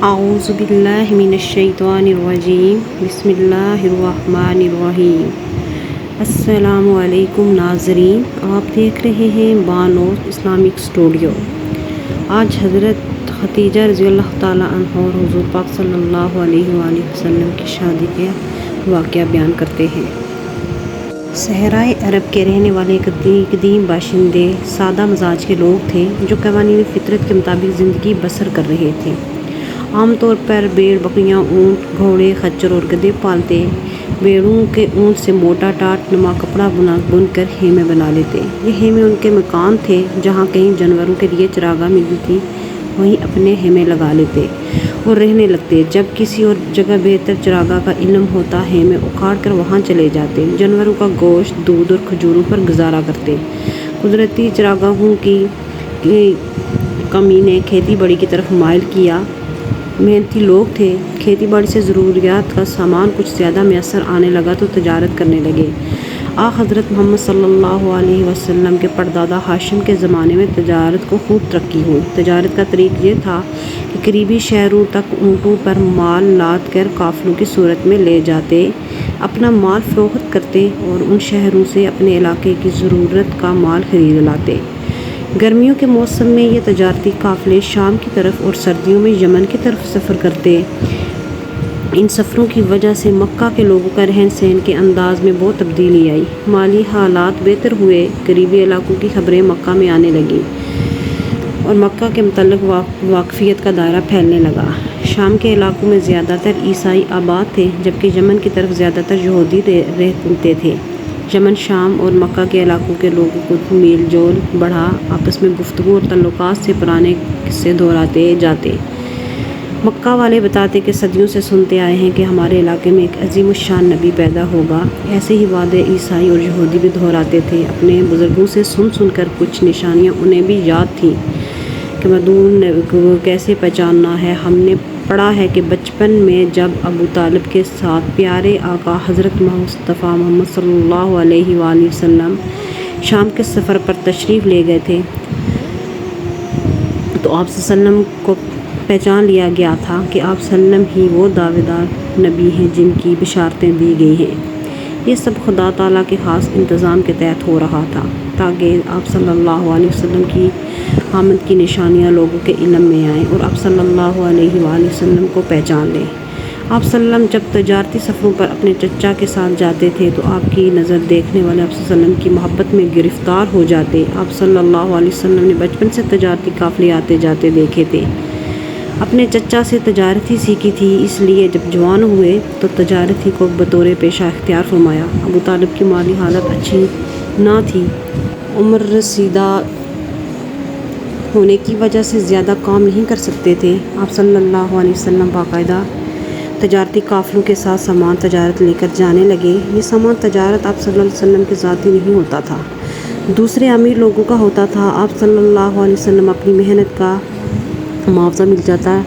اعوذ باللہ من الشیطان الرجیم بسم اللہ الرحمن الرحیم۔ السلام علیکم ناظرین، آپ دیکھ رہے ہیں بانوس اسلامک اسٹوڈیو۔ آج حضرت خدیجہ رضی اللہ تعالیٰ عنہ اور حضور پاک صلی اللہ علیہ وآلہ وسلم کی شادی کا واقعہ بیان کرتے ہیں۔ صحرائے عرب کے رہنے والے قدیم باشندے سادہ مزاج کے لوگ تھے جو قوانین فطرت کے مطابق زندگی بسر کر رہے تھے۔ عام طور پر بھیڑ بکریاں، اونٹ، گھوڑے، خچر اور گدھے پالتے، بھیڑوں کے اون سے موٹا ٹاٹ نما کپڑا بن کر خیمے بنا لیتے۔ یہ خیمے ان کے مکان تھے، جہاں کہیں جانوروں کے لیے چراگاہ ملتی تھی وہیں اپنے خیمے لگا لیتے اور رہنے لگتے۔ جب کسی اور جگہ بہتر چراگاہ کا علم ہوتا، خیمے اکھاڑ کر وہاں چلے جاتے، جانوروں کا گوشت، دودھ اور کھجوروں پر گزارا کرتے۔ قدرتی چراگاہوں کی کمی نے کھیتی باڑی کی طرف مائل کیا۔ محنتی لوگ تھے، کھیتی باڑی سے ضروریات کا سامان کچھ زیادہ میسر آنے لگا تو تجارت کرنے لگے۔ حضرت محمد صلی اللہ علیہ وسلم کے پردادا ہاشم کے زمانے میں تجارت کو خوب ترقی ہوئی۔ تجارت کا طریق یہ تھا کہ قریبی شہروں تک اونٹوں پر مال لاد کر قافلوں کی صورت میں لے جاتے، اپنا مال فروخت کرتے اور ان شہروں سے اپنے علاقے کی ضرورت کا مال خرید لاتے۔ گرمیوں کے موسم میں یہ تجارتی قافلے شام کی طرف اور سردیوں میں یمن کی طرف سفر کرتے۔ ان سفروں کی وجہ سے مکہ کے لوگوں کا رہن سہن کے انداز میں بہت تبدیلی آئی۔ مالی حالات بہتر ہوئے، قریبی علاقوں کی خبریں مکہ میں آنے لگیں اور مکہ کے متعلق واقفیت کا دائرہ پھیلنے لگا۔ شام کے علاقوں میں زیادہ تر عیسائی آباد تھے، جبکہ یمن کی طرف زیادہ تر یہودی رہتے تھے۔ یمن، شام اور مکہ کے علاقوں کے لوگوں کو میل جول بڑھا، آپس میں گفتگو اور تعلقات سے پرانے قصے دہراتے جاتے۔ مکہ والے بتاتے کہ صدیوں سے سنتے آئے ہیں کہ ہمارے علاقے میں ایک عظیم الشان نبی پیدا ہوگا۔ ایسے ہی وعدے عیسائی اور یہودی بھی دہراتے تھے۔ اپنے بزرگوں سے سن کر کچھ نشانیاں انہیں بھی یاد تھیں کہ مدعو کو کیسے پہچاننا ہے۔ ہم نے پڑھا ہے کہ بچپن میں جب ابو طالب کے ساتھ پیارے آقا حضرت مصطفیٰ محمد صلی اللہ علیہ وآلہ وسلم شام کے سفر پر تشریف لے گئے تھے تو آپ صلی اللہ علیہ وسلم کو پہچان لیا گیا تھا کہ آپ صلی اللہ علیہ وسلم ہی وہ دعویدار نبی ہیں جن کی بشارتیں دی گئی ہیں۔ یہ سب خدا تعالیٰ کے خاص انتظام کے تحت ہو رہا تھا تاکہ آپ صلی اللہ علیہ وسلم کی آمد کی نشانیاں لوگوں کے علم میں آئیں اور آپ صلی اللہ علیہ وآلہ وسلم کو پہچان لیں۔ آپ صلی اللہ علیہ وسلم جب تجارتی سفروں پر اپنے چچا کے ساتھ جاتے تھے تو آپ کی نظر دیکھنے والے آپ صلی اللہ علیہ وسلم کی محبت میں گرفتار ہو جاتے۔ آپ صلی اللہ علیہ وسلم نے بچپن سے تجارتی قافلے آتے جاتے دیکھے تھے، اپنے چچا سے تجارت ہی سیکھی تھی، اس لیے جب جوان ہوئے تو تجارت ہی کو بطور پیشہ اختیار فرمایا۔ ابو طالب کی مالی حالت اچھی نہ تھی، عمر رسیدہ ہونے کی وجہ سے زیادہ کام نہیں کر سکتے تھے۔ آپ صلی اللہ علیہ وسلم باقاعدہ تجارتی قافلوں کے ساتھ سامان تجارت لے کر جانے لگے۔ یہ سامان تجارت آپ صلی اللہ علیہ وسلم کے ذاتی نہیں ہوتا تھا، دوسرے امیر لوگوں کا ہوتا تھا۔ آپ صلی اللہ علیہ وسلم اپنی محنت کا معاوضہ مل جاتا۔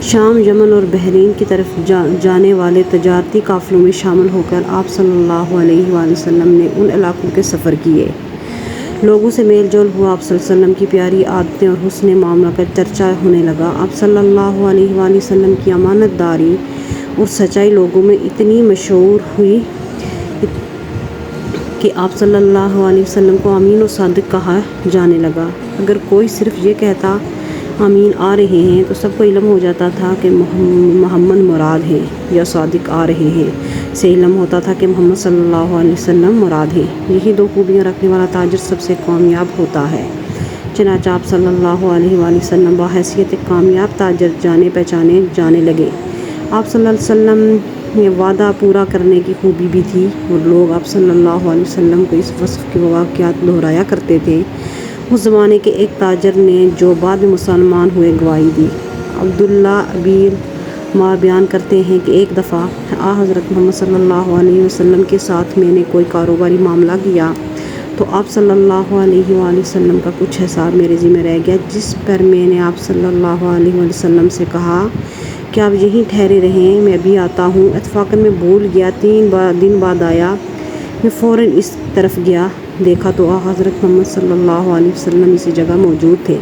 شام، یمن اور بحرین کی طرف جانے والے تجارتی قافلوں میں شامل ہو کر آپ صلی اللہ علیہ وآلہ وسلم نے ان علاقوں کے سفر کیے، لوگوں سے میل جول ہوا۔ آپ صلی اللہ علیہ وسلم کی پیاری عادتیں اور حسن معاملہ کا چرچا ہونے لگا۔ آپ صلی اللہ علیہ وآلہ وسلم کی امانت داری اور سچائی لوگوں میں اتنی مشہور ہوئی کہ آپ صلی اللہ علیہ وسلم کو امین و صادق کہا جانے لگا۔ اگر کوئی صرف یہ کہتا امین آ رہے ہیں تو سب کو علم ہو جاتا تھا کہ محمد مراد ہیں، یا صادق آ رہے ہیں سے علم ہوتا تھا کہ محمد صلی اللہ علیہ وسلم مراد ہیں۔ یہی دو خوبیاں رکھنے والا تاجر سب سے کامیاب ہوتا ہے۔ چنانچہ آپ صلی اللہ علیہ وآلہ وسلم بحیثیت کامیاب تاجر جانے پہچانے جانے لگے۔ آپ صلی اللہ علیہ وسلم میں وعدہ پورا کرنے کی خوبی بھی تھی اور لوگ آپ صلی اللہ علیہ وسلم کو اس وصف کے واقعات دہرایا کرتے تھے۔ اس زمانے کے ایک تاجر نے جو بعد میں مسلمان ہوئے گواہی دی۔ عبداللہ ابن مار بیان کرتے ہیں کہ ایک دفعہ حضرت محمد صلی اللہ علیہ وسلم کے ساتھ میں نے کوئی کاروباری معاملہ کیا تو آپ صلی اللہ علیہ وآلہ وسلم کا کچھ حساب میرے ذمہ رہ گیا، جس پر میں نے آپ صلی اللہ علیہ وآلہ وسلم سے کہا کہ آپ یہیں ٹھہرے رہیں، میں بھی آتا ہوں۔ اتفاقاً میں بھول گیا، 3 دن بعد آیا، میں فوراً اس طرف گیا، دیکھا تو حضرت محمد صلی اللہ علیہ وسلم اسی جگہ موجود تھے۔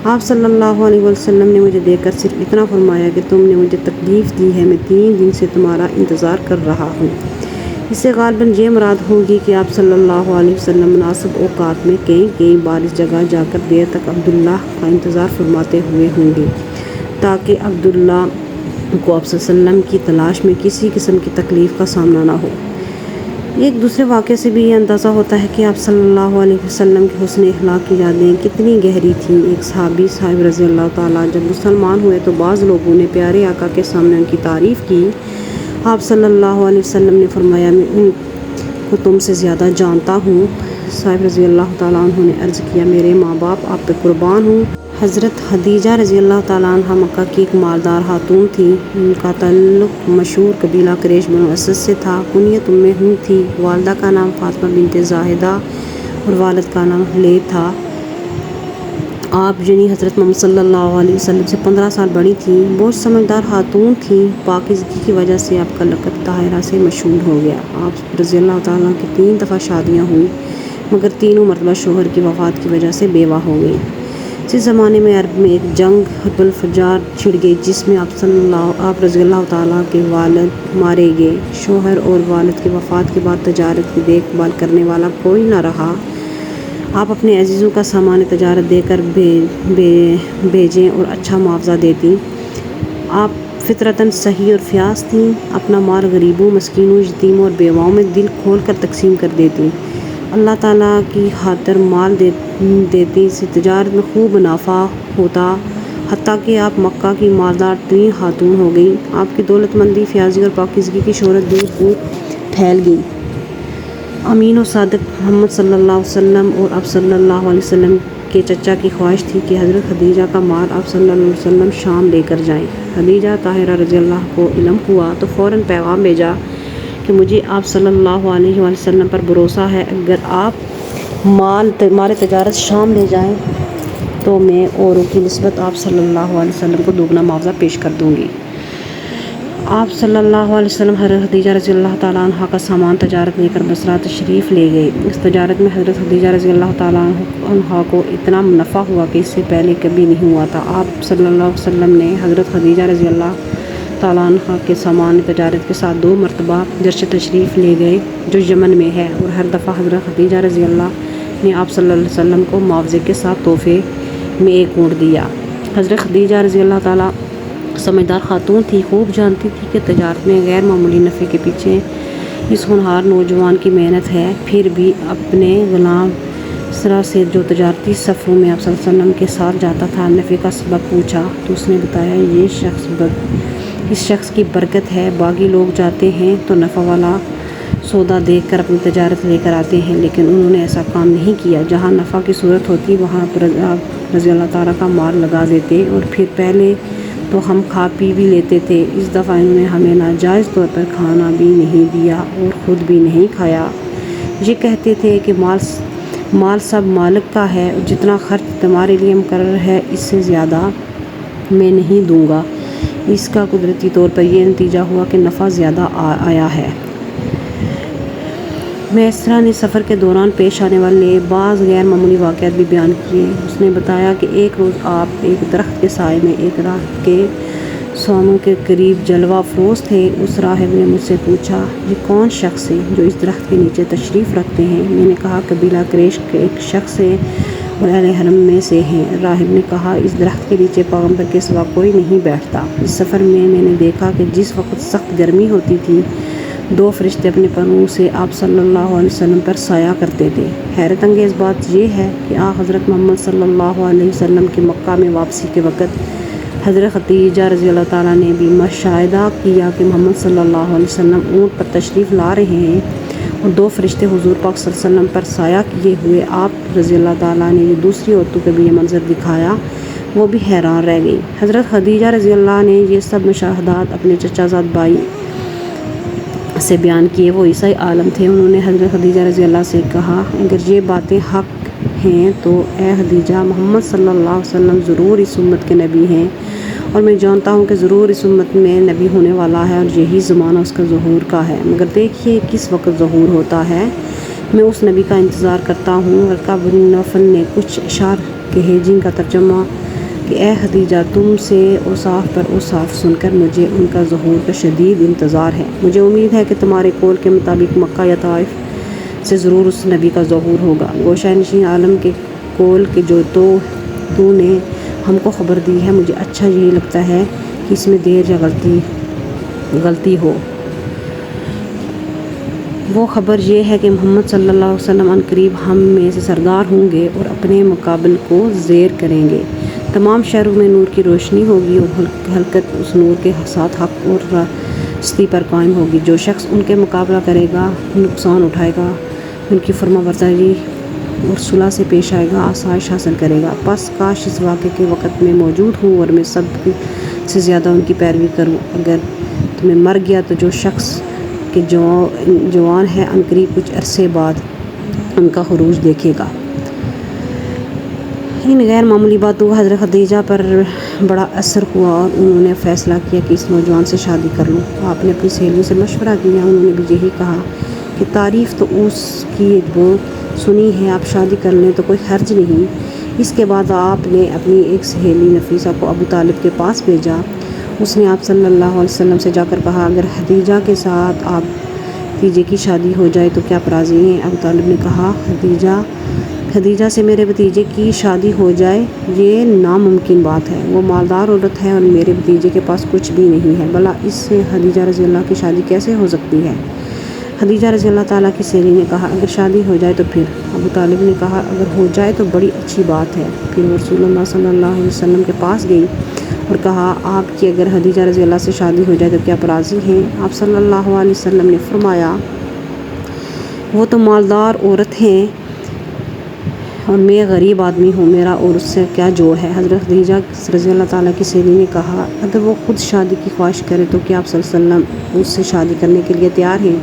آپ صلی اللہ علیہ وسلم نے مجھے دیکھ کر صرف اتنا فرمایا کہ تم نے مجھے تکلیف دی ہے، میں 3 دن سے تمہارا انتظار کر رہا ہوں۔ اس سے غالباً یہ مراد ہوگی کہ آپ صلی اللہ علیہ وسلم مناسب اوقات میں کئی بار اس جگہ جا کر دیر تک عبداللہ کا انتظار فرماتے ہوئے ہوں گے، تاکہ عبداللہ کو آپ صلی اللہ علیہ وسلم کی تلاش میں کسی قسم کی تکلیف کا سامنا نہ ہو۔ ایک دوسرے واقعے سے بھی یہ اندازہ ہوتا ہے کہ آپ صلی اللہ علیہ وسلم کے حسن اخلاق کی یادیں کتنی گہری تھیں۔ ایک صحابی صاحب رضی اللہ تعالیٰ جب مسلمان ہوئے تو بعض لوگوں نے پیارے آقا کے سامنے ان کی تعریف کی۔ آپ صلی اللہ علیہ وسلم نے فرمایا، میں ان کو تم سے زیادہ جانتا ہوں۔ صاحب رضی اللہ تعالیٰ عنہ نے عرض کیا، میرے ماں باپ آپ پہ قربان ہوں۔ حضرت خدیجہ رضی اللہ تعالیٰ عنہ مکہ کی ایک مالدار خاتون تھی۔ ان کا تعلق مشہور قبیلہ قریش بنو اسد سے تھا۔ کنیت ام ہند تھی۔ والدہ کا نام فاطمہ بنت زاہدہ اور والد کا نام حلید تھا۔ آپ حضرت محمد صلی اللہ علیہ وسلم سے 15 سال بڑی تھیں۔ بہت سمجھدار خاتون تھیں۔ پاکیزگی کی وجہ سے آپ کا لقب طاہرہ سے مشہور ہو گیا۔ آپ رضی اللہ تعالیٰ کی 3 دفعہ شادیاں ہوئیں، مگر تینوں مرتبہ شوہر کی وفات کی وجہ سے بیوہ ہو گئیں۔ اسی زمانے میں عرب میں ایک جنگ حرب الفجار چھڑ گئی، جس میں آپ رضی اللہ تعالیٰ کے والد مارے گئے۔ شوہر اور والد کی وفات کے بعد تجارت کی دیکھ بھال کرنے والا کوئی نہ رہا۔ آپ اپنے عزیزوں کا سامان تجارت دے کر بھیجیں اور اچھا معاوضہ دیتی۔ آپ فطرتاً صحیح اور فیاض تھیں۔ اپنا مال غریبوں، مسکینوں، یتیموں اور بیواؤں میں دل کھول کر تقسیم کر دیتی۔ اللہ تعالیٰ کی خاطر مال دیتی۔ سے تجارت میں خوب منافع ہوتا، حتیٰ کہ آپ مکہ کی مالدار ترین خاتون ہو گئی۔ آپ کی دولت مندی، فیاضی اور پاکیزگی کی شہرت دور دور پھیل گئی۔ امین و صادق محمد صلی اللہ علیہ وسلم اور آپ صلی اللہ علیہ وسلم کے چچا کی خواہش تھی کہ حضرت خدیجہ کا مال آپ صلی اللہ علیہ وسلم شام لے کر جائیں۔ خدیجہ طاہرہ رضی اللہ کو علم ہوا تو فوراً پیغام بھیجا کہ مجھے آپ صلی اللہ علیہ وسلم پر بھروسہ ہے، اگر آپ مال تجارت شام لے جائیں تو میں اوروں کی نسبت آپ صلی اللہ علیہ وسلم کو دوگنا معاوضہ پیش کر دوں گی۔ آپ صلی اللہ علیہ وسلم حضرت خدیجہ رضی اللہ تعالیٰ عنہ کا سامان تجارت لے کر بصرہ تشریف لے گئے۔ اس تجارت میں حضرت خدیجہ رضی اللہ تعالیٰ عنہ کو اتنا منافع ہوا کہ اس سے پہلے کبھی نہیں ہوا تھا۔ آپ صلی اللہ علیہ وسلم نے حضرت خدیجہ رضی اللہ تعالیٰ عنہ کے سامان تجارت کے ساتھ 2 مرتبہ جرش تشریف لے گئے، جو یمن میں ہے، اور ہر دفعہ حضرت خدیجہ رضی اللہ نے آپ صلی اللہ علیہ وسلم کو معاوضے کے ساتھ تحفے میں 1 اونٹ دیا۔ حضرت خدیجہ رضی اللہ تعالیٰ سمجھدار خاتون تھی، خوب جانتی تھی کہ تجارت میں غیر معمولی نفع کے پیچھے اس ہونہار نوجوان کی محنت ہے۔ پھر بھی اپنے غلام سرا سے جو تجارتی سفروں میں آپ صلی اللہ علیہ وسلم کے ساتھ جاتا تھا، نفع کا سبب پوچھا تو اس نے بتایا، اس شخص کی برکت ہے۔ باقی لوگ جاتے ہیں تو نفع والا سودا دیکھ کر اپنی تجارت لے کر آتے ہیں، لیکن انہوں نے ایسا کام نہیں کیا۔ جہاں نفع کی صورت ہوتی وہاں پر آپ رضی اللہ تعالیٰ کا مال لگا دیتے، اور پھر پہلے تو ہم کھا پی بھی لیتے تھے، اس دفعہ انہوں نے ہمیں ناجائز طور پر کھانا بھی نہیں دیا اور خود بھی نہیں کھایا۔ یہ کہتے تھے کہ مال سب مالک کا ہے، اور جتنا خرچ تمہارے لیے مقرر ہے اس سے زیادہ میں نہیں دوں گا۔ اس کا قدرتی طور پر یہ نتیجہ ہوا کہ نفع زیادہ آیا ہے۔ میسرہ نے سفر کے دوران پیش آنے والے بعض غیر معمولی واقعات بھی بیان کیے۔ اس نے بتایا کہ ایک روز آپ ایک درخت کے سائے میں ایک راہب کے سوانوں کے قریب جلوہ افروز تھے۔ اس راہب نے مجھ سے پوچھا، یہ کون شخص ہے جو اس درخت کے نیچے تشریف رکھتے ہیں؟ میں نے کہا، قبیلہ قریش کے ایک شخص ہے اور اہل حرم میں سے ہیں۔ راہب نے کہا، اس درخت کے نیچے پیغمبر کے سوا کوئی نہیں بیٹھتا۔ اس سفر میں میں نے دیکھا کہ جس وقت سخت گرمی ہوتی تھی، 2 فرشتے اپنے پروں سے آپ صلی اللہ علیہ وسلم پر سایہ کرتے تھے۔ حیرت انگیز بات یہ ہے کہ حضرت محمد صلی اللہ علیہ وسلم کی مکہ میں واپسی کے وقت حضرت خدیجہ رضی اللہ تعالیٰ نے بھی مشاہدہ کیا کہ محمد صلی اللہ علیہ وسلم اونٹ پر تشریف لا رہے ہیں، اور 2 فرشتے حضور پاک صلی اللہ علیہ وسلم پر سایہ کیے ہوئے۔ آپ رضی اللہ تعالیٰ نے یہ دوسری عورتوں کو بھی یہ منظر دکھایا، وہ بھی حیران رہ گئی۔ حضرت خدیجہ رضی اللہ نے یہ سب مشاہدات اپنے چچا زاد بھائی سے بیان کیے۔ وہ عیسائی عالم تھے۔ انہوں نے حضرت خدیجہ رضی اللہ سے کہا، اگر یہ باتیں حق ہیں تو اے خدیجہ، محمد صلی اللہ علیہ وسلم ضرور اس امت کے نبی ہیں، اور میں جانتا ہوں کہ ضرور اس امت میں نبی ہونے والا ہے، اور یہی زمانہ اس کا ظہور کا ہے، مگر دیکھیے کس وقت ظہور ہوتا ہے۔ میں اس نبی کا انتظار کرتا ہوں۔ ورقہ بن نوفل نے کچھ اشعار کہے جن کا ترجمہ کہ اے خدیجہ تم سے اوصاف پر اوصاف سن کر مجھے ان کا ظہور کا شدید انتظار ہے۔ مجھے امید ہے کہ تمہارے قول کے مطابق مکہ یا طائف سے ضرور اس نبی کا ظہور ہوگا۔ گوشہ نشین عالم کے قول کے جو تو نے ہم کو خبر دی ہے، مجھے اچھا یہی لگتا ہے کہ اس میں دیر یا غلطی ہو۔ وہ خبر یہ ہے کہ محمد صلی اللہ علیہ وسلم عنقریب ہم میں سے سردار ہوں گے اور اپنے مقابل کو زیر کریں گے۔ تمام شہروں میں نور کی روشنی ہوگی اور ہلکت اس نور کے ساتھ حق اور راستی پر قائم ہوگی۔ جو شخص ان کے مقابلہ کرے گا، نقصان اٹھائے گا، ان کی فرما برداری اور صلح سے پیش آئے گا، آسائش حاصل کرے گا۔ پس کاش اس واقعے کے وقت میں موجود ہوں اور میں سب سے زیادہ ان کی پیروی کروں۔ اگر تمہیں مر گیا تو جو شخص کہ جوان ہے عنقریب کچھ عرصے بعد ان کا خروج دیکھے گا۔ ان غیر معمولی باتوں کا حضرت خدیجہ پر بڑا اثر ہوا اور انہوں نے فیصلہ کیا کہ اس نوجوان سے شادی کر لوں۔ آپ نے اپنی سہیلیوں سے مشورہ کیا، انہوں نے بھی یہی کہا کہ تعریف تو اس کی بہت سنی ہے، آپ شادی کر لیں تو کوئی حرج نہیں۔ اس کے بعد آپ نے اپنی ایک سہیلی نفیسہ کو ابو طالب کے پاس بھیجا۔ اس نے آپ صلی اللہ علیہ وسلم سے جا کر کہا اگر خدیجہ کے ساتھ آپ بھتیجے کی شادی ہو جائے تو کیا آپ راضی ہیں؟ ابو طالب نے کہا خدیجہ سے میرے بھتیجے کی شادی ہو جائے یہ ناممکن بات ہے، وہ مالدار عورت ہے اور میرے بھتیجے کے پاس کچھ بھی نہیں ہے، بھلا اس سے خدیجہ رضی اللہ کی شادی کیسے ہو سکتی ہے؟ خدیجہ رضی اللہ تعالیٰ کی سہیلی نے کہا اگر شادی ہو جائے تو پھر؟ ابو طالب نے کہا اگر ہو جائے تو بڑی اچھی بات ہے۔ پھر وہ رسول اللہ صلی اللہ علیہ وسلم کے پاس گئی اور کہا آپ کی اگر خدیجہ رضی اللہ سے شادی ہو جائے تو کیا آپ راضی ہیں؟ آپ صلی اللہ علیہ وسلم نے فرمایا وہ تو مالدار عورت ہیں اور میں غریب آدمی ہوں، میرا اور اس سے کیا جوڑ ہے؟ حضرت خدیجہ رضی اللہ تعالیٰ کی سہیلی نے کہا اگر وہ خود شادی کی خواہش کرے تو کیا آپ صلی اللہ علیہ وسلم اس سے شادی کرنے کے لیے تیار ہیں؟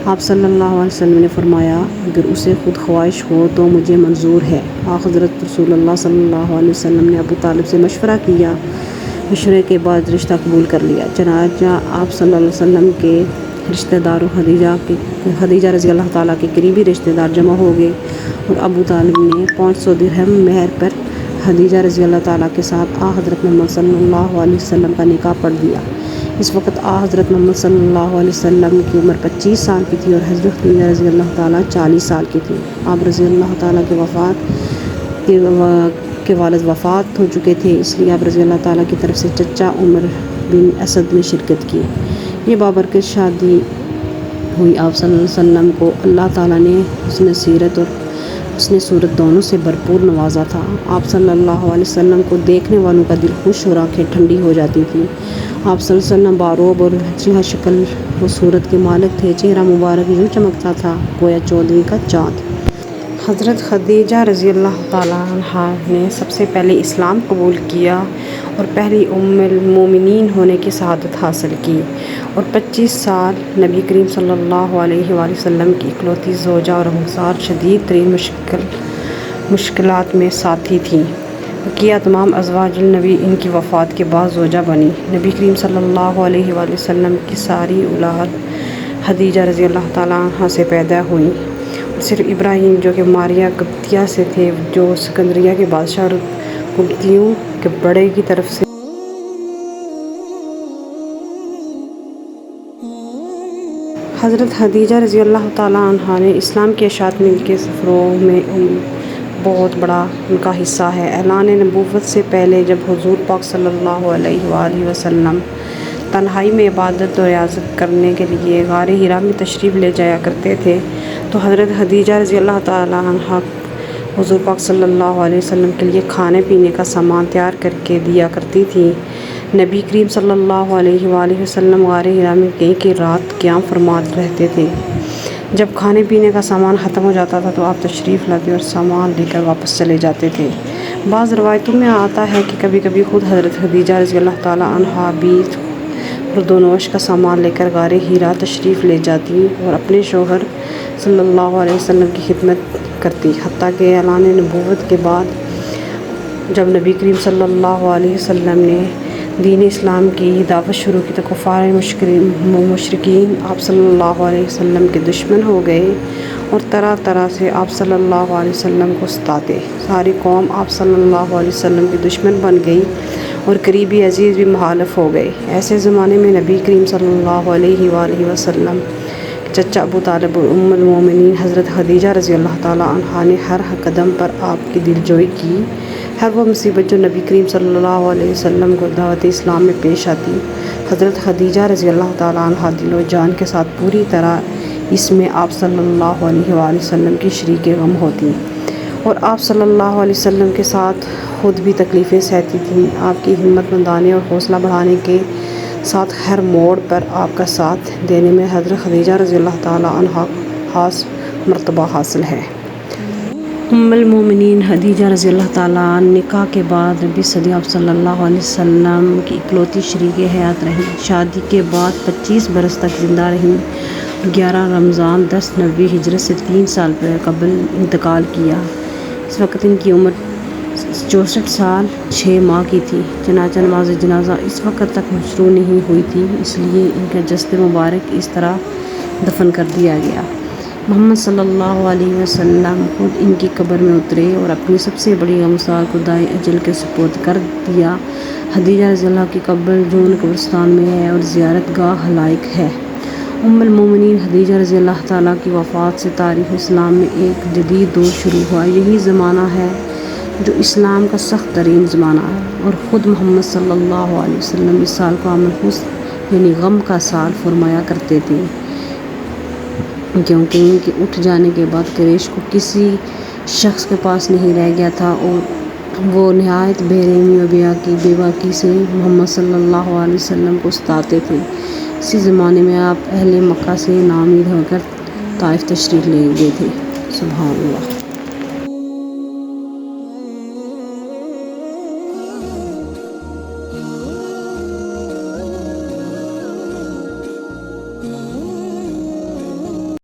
آپ صلی اللہ علیہ وسلم نے فرمایا اگر اسے خود خواہش ہو تو مجھے منظور ہے۔ حضرت رسول اللہ صلی اللہ علیہ وسلم نے ابو طالب سے مشورہ کیا، مشورے کے بعد رشتہ قبول کر لیا۔ چنانچہ آپ صلی اللہ علیہ وسلم کے رشتہ داروں خدیجہ رضی اللہ تعالیٰ کے قریبی رشتہ دار جمع ہو گئے اور ابو طالب نے 500 درہم مہر پر خدیجہ رضی اللہ تعالیٰ کے ساتھ حضرت محمد صلی اللہ علیہ وسلم کا نکاح پڑھ دیا۔ اس وقت حضرت محمد صلی اللہ علیہ وسلم کی عمر 25 سال کی تھی اور حضرت خدیجہ رضی اللہ تعالیٰ 40 سال کی تھی۔ آپ رضی اللہ تعالیٰ کے والد وفات ہو چکے تھے، اس لیے آپ رضی اللہ تعالیٰ کی طرف سے چچا عمر بن اسد نے شرکت کی۔ یہ بابرکت شادی ہوئی۔ آپ صلی اللہ علیہ وسلم کو اللہ تعالیٰ نے حسن سیرت اور حسن صورت دونوں سے بھرپور نوازا تھا۔ آپ صلی اللہ علیہ وسلم کو دیکھنے والوں کا دل خوش اور آنکھیں ٹھنڈی ہو جاتی تھیں۔ آپ صلی اللہ علیہ وسلم باروب اور جہاں شکل و صورت کے مالک تھے، چہرہ مبارک یوں چمکتا تھا گویا 14ویں کا چاند۔ حضرت خدیجہ رضی اللہ تعالیٰ عنہا نے سب سے پہلے اسلام قبول کیا اور پہلی ام المومنین ہونے کی سعادت حاصل کی اور 25 سال نبی کریم صلی اللہ علیہ وآلہ وسلم کی اکلوتی زوجہ اور ہمسار شدید ترین مشکلات میں ساتھی تھیں۔ بقیہ تمام ازواج النبی ان کی وفات کے بعد زوجہ بنی۔ نبی کریم صلی اللہ علیہ وآلہ وسلم کی ساری اولاد خدیجہ رضی اللہ تعالیٰ عنہا سے پیدا ہوئیں اور صرف ابراہیم جو کہ ماریہ قبطیہ سے تھے، جو سکندریہ کے بادشاہ اور قبطیوں کے بڑے کی طرف سے حضرت خدیجہ رضی اللہ تعالیٰ عنہا نے اسلام کی اشاعت میں کے سفروں میں بہت بڑا ان کا حصہ ہے۔ اعلان نبوت سے پہلے جب حضور پاک صلی اللہ علیہ وآلہ وسلم تنہائی میں عبادت و ریاضت کرنے کے لیے غار حرا میں تشریف لے جایا کرتے تھے تو حضرت خدیجہ رضی اللہ تعالیٰ عنہا حضور پاک صلی اللہ علیہ وسلم کے لیے کھانے پینے کا سامان تیار کر کے دیا کرتی تھیں۔ نبی کریم صلی اللہ علیہ وآلہ وسلم غار حرا میں کئی رات قیام فرما رہتے تھے۔ جب کھانے پینے کا سامان ختم ہو جاتا تھا تو آپ تشریف لاتے اور سامان لے کر واپس چلے جاتے تھے۔ بعض روایتوں میں آتا ہے کہ کبھی کبھی خود حضرت خدیجہ رضی اللہ تعالیٰ عنہا بھی خوردونوش کا سامان لے کر غار حرا تشریف لے جاتی اور اپنے شوہر صلی اللہ علیہ وسلم کی خدمت کرتی، حتیٰ کہ اعلان نبوت کے بعد جب نبی کریم صلی اللہ علیہ وسلم نے دین اسلام کی دعوت شروع کی تو کفار مشرکین آپ صلی اللہ علیہ وسلم کے دشمن ہو گئے اور طرح طرح سے آپ صلی اللہ علیہ وسلم کو ستاتے۔ ساری قوم آپ صلی اللہ علیہ وسلم کی دشمن بن گئی اور قریبی عزیز بھی مخالف ہو گئے۔ ایسے زمانے میں نبی کریم صلی اللہ علیہ وآلہ وسلم چچا ابو طالب اور ام المومنین حضرت خدیجہ رضی اللہ تعالیٰ عنہا نے ہر قدم پر آپ کی دلجوئی کی۔ ہر وہ مصیبت جو نبی کریم صلی اللہ علیہ وسلم کو دعوت اسلام میں پیش آتی، حضرت خدیجہ رضی اللہ تعالیٰ عنہا دل و جان کے ساتھ پوری طرح اس میں آپ صلی اللہ علیہ وآلہ وسلم کی شریک غم ہوتی اور آپ صلی اللہ علیہ وسلم کے ساتھ خود بھی تکلیفیں سہتی تھیں۔ آپ کی ہمت بندانے اور حوصلہ بڑھانے کے ساتھ ہر موڑ پر آپ کا ساتھ دینے میں حضرت خدیجہ رضی اللہ تعالیٰ عنہا خاص مرتبہ حاصل ہے۔ ام المومنین خدیجہ رضی اللہ تعالیٰ عنہ نکاح کے بعد نبی صلی آپ صلی اللہ علیہ وسلم کی اکلوتی شریک حیات رہیں۔ شادی کے بعد 25 برس تک زندہ رہیں۔ 11 رمضان 1090 ہجرت سے 3 سال قبل انتقال کیا۔ اس وقت ان کی عمر 64 سال 6 ماہ کی تھی۔ چنانچہ نماز جنازہ اس وقت تک شروع نہیں ہوئی تھی، اس لیے ان کا جسد مبارک اس طرح دفن کر دیا گیا۔ محمد صلی اللہ علیہ وسلم خود ان کی قبر میں اترے اور اپنی سب سے بڑی غمسار کو دائیں اجل کے سپرد کر دیا۔ خدیجہ رضی اللہ کی قبر جون قبرستان میں ہے اور زیارت گاہ لائق ہے۔ ام المومنین خدیجہ رضی اللہ تعالیٰ کی وفات سے تاریخ اسلام میں ایک جدید دور شروع ہوا۔ یہی زمانہ ہے جو اسلام کا سخت ترین زمانہ ہے اور خود محمد صلی اللہ علیہ وسلم اس سال کو عام الحزن یعنی غم کا سال فرمایا کرتے تھے، کیونکہ ان کے اٹھ جانے کے بعد قریش کو کسی شخص کے پاس نہیں رہ گیا تھا اور وہ نہایت بے رحمی و بے باکی سے محمد صلی اللہ علیہ وسلم کو ستاتے تھے۔ اسی زمانے میں آپ اہل مکہ سے ناامید ہو کر طائف تشریف لے گئے تھے۔ سبحان اللہ۔